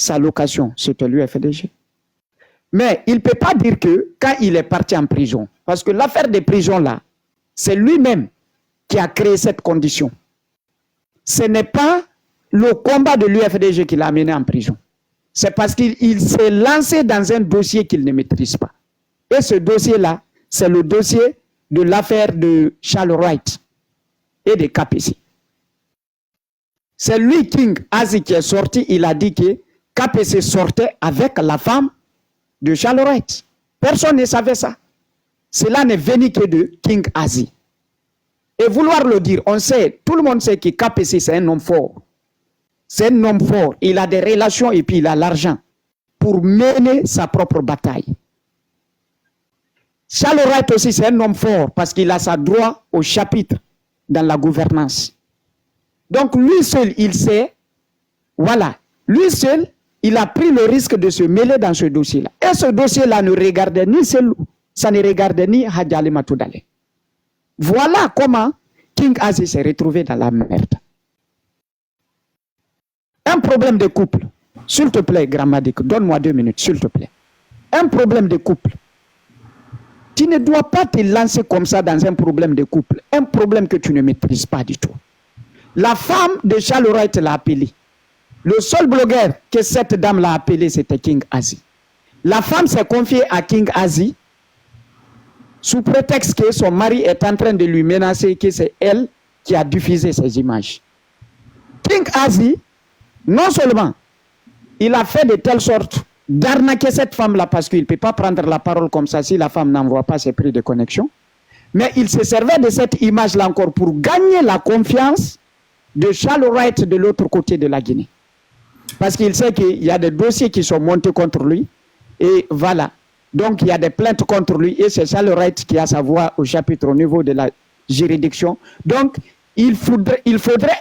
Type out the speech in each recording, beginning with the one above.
sa location, c'était l'UFDG. Mais il ne peut pas dire que quand il est parti en prison, parce que l'affaire des prisons là, c'est lui-même qui a créé cette condition. Ce n'est pas le combat de l'UFDG qui l'a amené en prison. C'est parce qu'il s'est lancé dans un dossier qu'il ne maîtrise pas. Et ce dossier-là, c'est le dossier de l'affaire de Charles Wright et des KPC. C'est lui, King Azi, qui est sorti, il a dit que KPC sortait avec la femme de Charles Wright. Personne ne savait ça. Cela n'est venu que de King Azi. Et vouloir le dire, on sait, tout le monde sait que KPC, c'est un homme fort. C'est un homme fort. Il a des relations et puis il a l'argent pour mener sa propre bataille. Charles Wright aussi, c'est un homme fort parce qu'il a sa droit au chapitre dans la gouvernance. Donc lui seul, il sait, voilà, lui seul, il a pris le risque de se mêler dans ce dossier-là. Et ce dossier-là ne regardait ni seul, ça ne regardait ni Hadji Alimatou Dallé. Voilà comment King Azi s'est retrouvé dans la merde. Un problème de couple, s'il te plaît, Gramadique, donne-moi 2 minutes, s'il te plaît. Un problème de couple. Tu ne dois pas te lancer comme ça dans un problème de couple. Un problème que tu ne maîtrises pas du tout. La femme de Charles Wright l'a appelé. Le seul blogueur que cette dame l'a appelé, c'était King Azi. La femme s'est confiée à King Azi sous prétexte que son mari est en train de lui menacer que c'est elle qui a diffusé ces images. King Azi, non seulement il a fait de telle sorte d'arnaquer cette femme-là parce qu'il ne peut pas prendre la parole comme ça si la femme n'envoie pas ses prix de connexion, mais il se servait de cette image-là encore pour gagner la confiance de Charles Wright de l'autre côté de la Guinée. Parce qu'il sait qu'il y a des dossiers qui sont montés contre lui et voilà. Donc il y a des plaintes contre lui et c'est Charles Wright qui a sa voix au chapitre au niveau de la juridiction. Donc il faudrait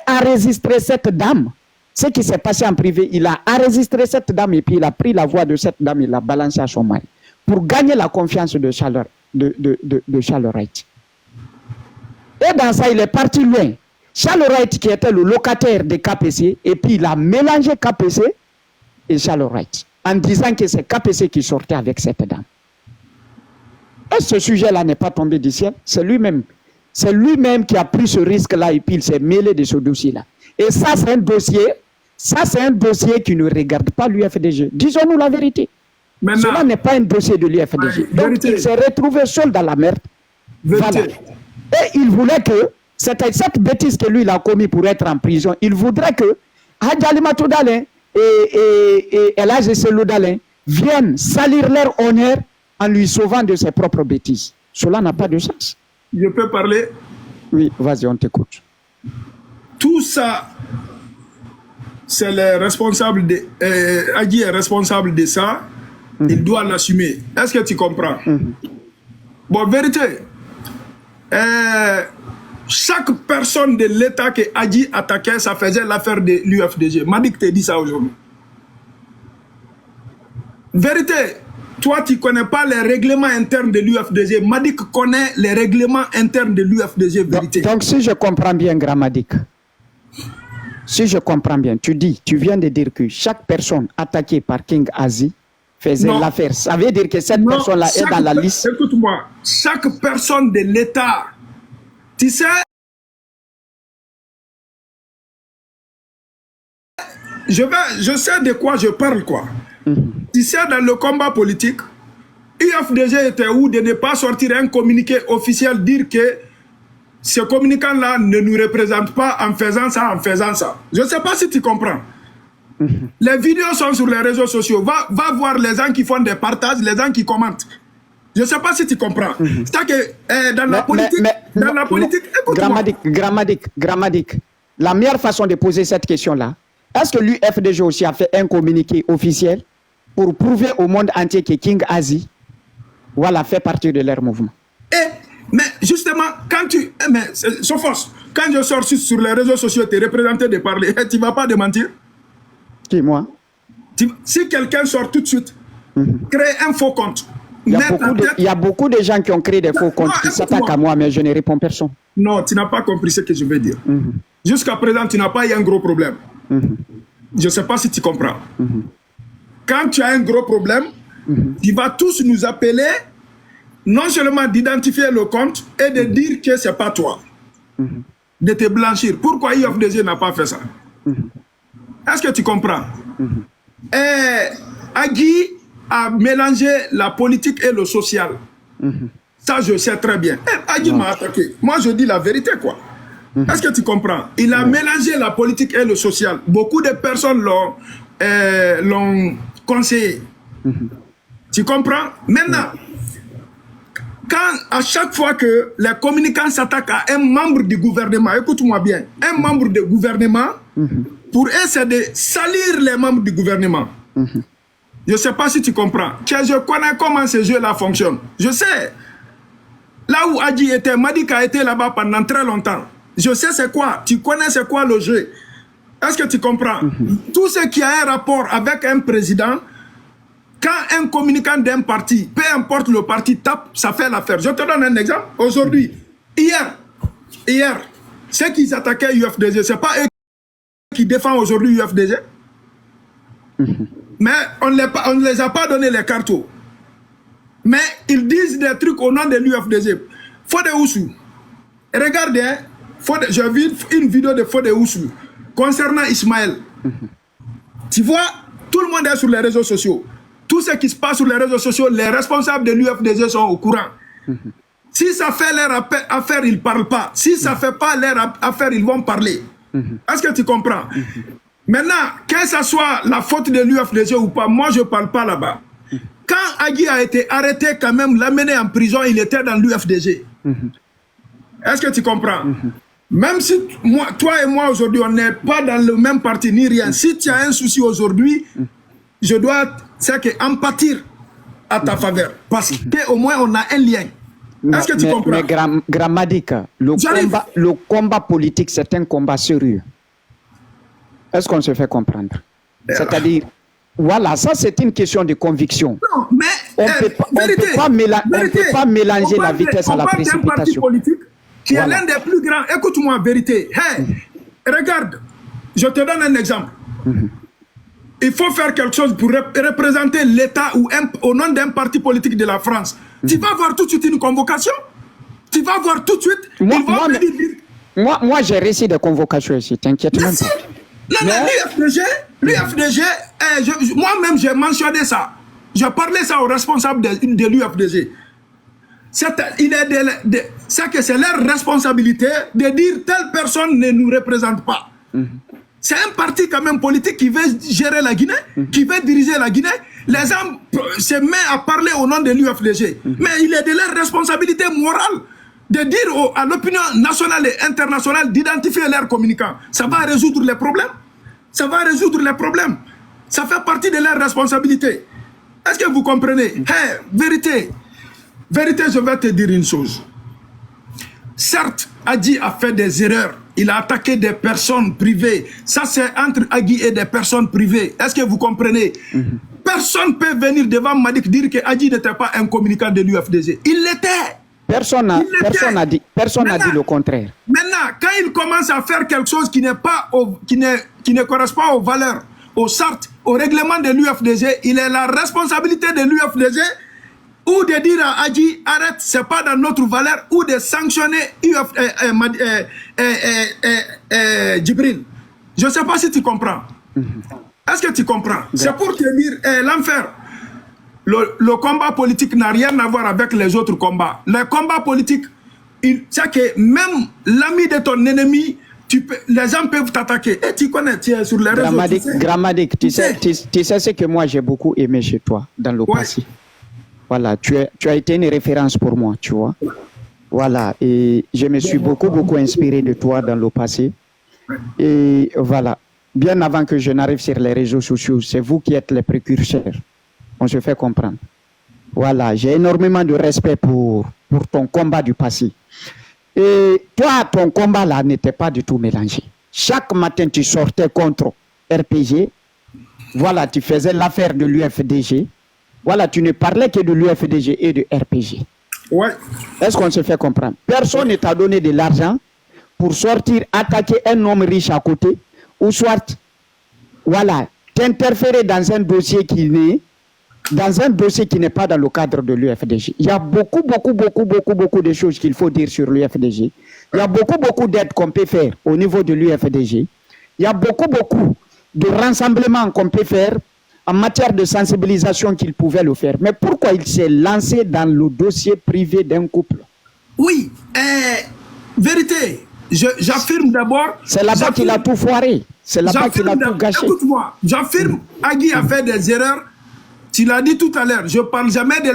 enregistrer cette dame. Ce qui s'est passé en privé, il a enregistré cette dame et puis il a pris la voix de cette dame, il l'a balancé à son mari pour gagner la confiance de Charles Wright. Et dans ça, il est parti loin. Charles Wright qui était le locataire de KPC et puis il a mélangé KPC et Charles Wright en disant que c'est KPC qui sortait avec cette dame. Et ce sujet-là n'est pas tombé du ciel, c'est lui-même. C'est lui-même qui a pris ce risque-là et puis il s'est mêlé de ce dossier-là. Et ça, c'est un dossier qui ne regarde pas l'UFDG. Disons-nous la vérité. Maintenant, cela n'est pas un dossier de l'UFDG. Donc, il s'est retrouvé seul dans la merde. Voilà. Et il voulait que, c'était cette bêtise que lui, il a commis pour être en prison, il voudrait que Hadji Alimatou Dallé et El Hadji Cellou Dalein viennent salir leur honneur en lui sauvant de ses propres bêtises. Cela n'a pas de sens. Je peux parler? Oui, vas-y, on t'écoute. Tout ça, c'est le responsable de... Hadji est responsable de ça, il doit l'assumer. Est-ce que tu comprends? Bon, vérité, chaque personne de l'État que Hadji attaquait, ça faisait l'affaire de l'UFDG. Madik te dit ça aujourd'hui. Vérité, toi, tu ne connais pas les règlements internes de l'UFDG. Madik connaît les règlements internes de l'UFDG, vérité. Donc, si je comprends bien, Gramadique, si je comprends bien, tu viens de dire que chaque personne attaquée par King Azi faisait l'affaire. Ça veut dire que cette personne-là est dans la liste. Écoute-moi, chaque personne de l'État, tu sais, je sais de quoi je parle, quoi. Tu sais, dans le combat politique, UFDG était où de ne pas sortir un communiqué officiel, dire que ce communicant-là ne nous représente pas en faisant ça, en faisant ça. Je ne sais pas si tu comprends. Les vidéos sont sur les réseaux sociaux. Va voir les gens qui font des partages, les gens qui commentent. Je ne sais pas si tu comprends. C'est-à-dire que dans la politique, écoute-moi. Gramadique. La meilleure façon de poser cette question-là, est-ce que l'UFDG aussi a fait un communiqué officiel pour prouver au monde entier que King Azi, voilà, fait partie de leur mouvement? Mais justement, quand tu... Mais Sophos, quand je sors sur les réseaux sociaux, tu es représenté de parler, tu ne vas pas démentir? Qui, moi? Si quelqu'un sort tout de suite, crée un faux compte. Il y a beaucoup de gens qui ont créé des faux comptes qui s'attaquent à moi, mais je ne réponds personne. Non, tu n'as pas compris ce que je veux dire. Jusqu'à présent, tu n'as pas eu un gros problème. Je ne sais pas si tu comprends. quand tu as un gros problème, tu vas tous nous appeler, non seulement d'identifier le compte et de dire que ce n'est pas toi, de te blanchir. Pourquoi IFDG n'a pas fait ça? Est-ce que tu comprends? Agui a mélangé la politique et le social. Ça, je sais très bien. Agui m'a attaqué. Moi, je dis la vérité, quoi. Est-ce que tu comprends? Il a mélangé la politique et le social. Beaucoup de personnes l'ont conseillé. Tu comprends? Maintenant, quand à chaque fois que les communicants s'attaquent à un membre du gouvernement, écoute-moi bien, un membre du gouvernement, pour eux, c'est de salir les membres du gouvernement. Je ne sais pas si tu comprends. Je connais comment ces jeux-là fonctionnent. Je sais. Là où Adji était, Madik a été là-bas pendant très longtemps. Je sais c'est quoi. Tu connais c'est quoi le jeu. Est-ce que tu comprends? Tout ce qui a un rapport avec un président, quand un communicant d'un parti, peu importe le parti, tape, ça fait l'affaire. Je te donne un exemple. Aujourd'hui, hier, ceux qui s'attaquaient à UFDG, ce n'est pas eux qui défendent aujourd'hui UFDG. Mais on ne les a pas donné les cartons. Mais ils disent des trucs au nom de l'UFDG. Fodé Oussou. Regardez, hein, j'ai vu une vidéo de Fodé Oussou concernant Ismaël. Tu vois, tout le monde est sur les réseaux sociaux. Tout ce qui se passe sur les réseaux sociaux, les responsables de l'UFDG sont au courant. Si ça fait leur affaire, ils ne parlent pas. Si ça ne fait pas leur affaire, ils vont parler. Est-ce que tu comprends? Maintenant, que ce soit la faute de l'UFDG ou pas, moi je ne parle pas là-bas. Quand Agui a été arrêté, quand même, l'amener en prison, il était dans l'UFDG. Est-ce que tu comprends? Même si toi et moi aujourd'hui, on n'est pas dans le même parti ni rien. Si tu as un souci aujourd'hui, je dois en pâtir à ta faveur. Parce qu'au moins, on a un lien. Est-ce que tu comprends? Mais Grammadik, le combat politique, c'est un combat sérieux. Est-ce qu'on se fait comprendre? C'est-à-dire, voilà, ça c'est une question de conviction. Non, mais on ne peut pas mélanger la vitesse à la précipitation. Politique qui est l'un des plus grands. Écoute-moi, vérité. Hey, regarde, je te donne un exemple. Il faut faire quelque chose pour représenter l'État ou au nom d'un parti politique de la France. Tu vas voir tout de suite une convocation. Tu vas voir tout de suite. Moi j'ai reçu des convocations ici, t'inquiète même pas. Non, l'UFDG, moi-même j'ai mentionné ça. J'ai parlé ça aux responsables de l'UFDG. C'est que c'est leur responsabilité de dire telle personne ne nous représente pas. C'est un parti quand même politique qui veut gérer la Guinée, qui veut diriger la Guinée. Les gens se mettent à parler au nom de l'UFDG. Mais il est de leur responsabilité morale de dire à l'opinion nationale et internationale d'identifier leurs communicants. Ça va résoudre les problèmes. Ça va résoudre les problèmes. Ça fait partie de leurs responsabilités. Est-ce que vous comprenez? Hey, vérité, je vais te dire une chose. Certes, Adji a fait des erreurs. Il a attaqué des personnes privées. Ça, c'est entre Agui et des personnes privées. Est-ce que vous comprenez? Personne ne peut venir devant Madik dire que Adji n'était pas un communicant de l'UFDG. Il l'était. Personne n'a dit le contraire. Maintenant, quand il commence à faire quelque chose qui ne correspond aux valeurs, aux chartes, au règlement de l'UFDG, il est la responsabilité de l'UFDG ou de dire à Adji, arrête, c'est pas dans notre valeur, ou de sanctionner Djibril. Je ne sais pas si tu comprends. Est-ce que tu comprends? C'est pour te dire, l'enfer. Le combat politique n'a rien à voir avec les autres combats. Le combat politique, c'est que même l'ami de ton ennemi, les gens peuvent t'attaquer. Et tu connais, tu es sur les réseaux sociaux. Grammadik, tu sais ce que moi j'ai beaucoup aimé chez toi dans le passé. Voilà, tu as été une référence pour moi, tu vois. Voilà, et je me suis beaucoup inspiré de toi dans le passé. Et voilà, bien avant que je n'arrive sur les réseaux sociaux, c'est vous qui êtes les précurseurs. On se fait comprendre. Voilà, j'ai énormément de respect pour ton combat du passé. Et toi, ton combat là n'était pas du tout mélangé. Chaque matin, tu sortais contre RPG. Voilà, tu faisais l'affaire de l'UFDG. Voilà, tu ne parlais que de l'UFDG et de RPG. Ouais. Est-ce qu'on se fait comprendre? Personne ne t'a donné de l'argent pour sortir, attaquer un homme riche à côté, ou soit, voilà, d'interférer dans un dossier qui n'est pas dans le cadre de l'UFDG. Il y a beaucoup de choses qu'il faut dire sur l'UFDG. Il y a beaucoup d'aides qu'on peut faire au niveau de l'UFDG. Il y a beaucoup de rassemblements qu'on peut faire en matière de sensibilisation qu'il pouvait le faire. Mais pourquoi il s'est lancé dans le dossier privé d'un couple? Oui, vérité, j'affirme d'abord... C'est là-bas qu'il a tout foiré. C'est là-bas qu'il a tout gâché. Écoute-moi, j'affirme, Agui a fait des erreurs. Tu l'as dit tout à l'heure, je ne parle jamais de la